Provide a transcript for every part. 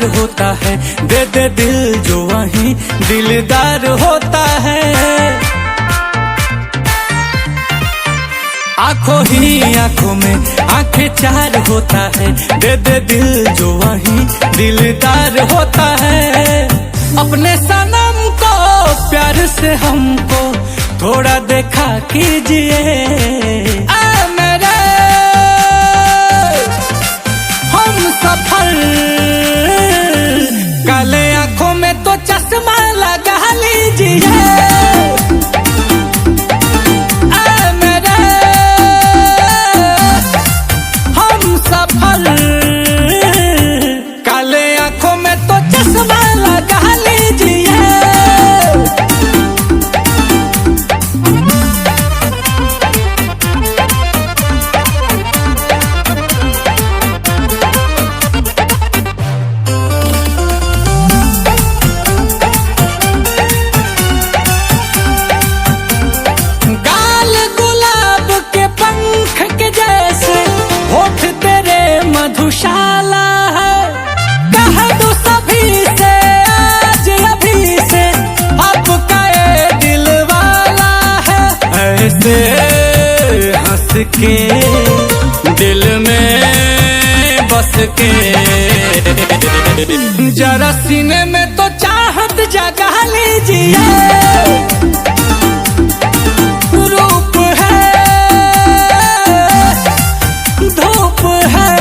प्यार होता है, दे दे दिल जो वहीं दिलदार होता है। आंखों ही आंखों में आंखें चार होता है, दे दे दिल जो वहीं दिलदार होता है। अपने सनम को प्यार से हमको थोड़ा देखा कीजिए, मेरे हम सफर। काले आंखों में तो चश्मा लगा लीजिए, काले आंखों में तो चश्मा लगा लीजिए। गाल गुलाब के पंख के जैसे, होठ तेरे मधुशाला है। कह दो सभी से आज अभी से, आपका ये दिल वाला है। ऐसे हंस के दिल में बस के, जरा सीने में तो चाहत जगा लीजिए। रूप है धूप है,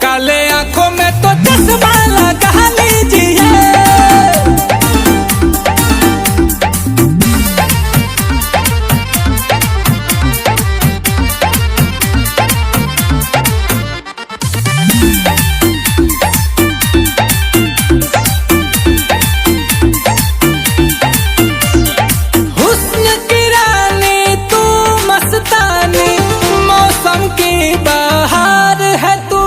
काले आंखों में तो चश्मा लगा लीजिए। हुस्न की रानी तू मस्तानी, मौसम की बहार है तू।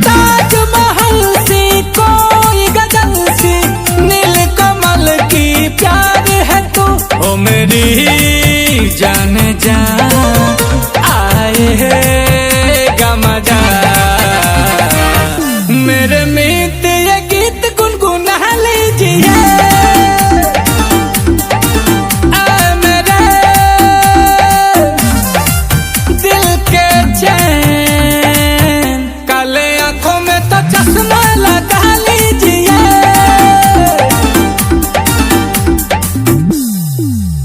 ताजमहल सी कोई गजल सी, नील कमल की प्यार है तू। ओ मेरी जाने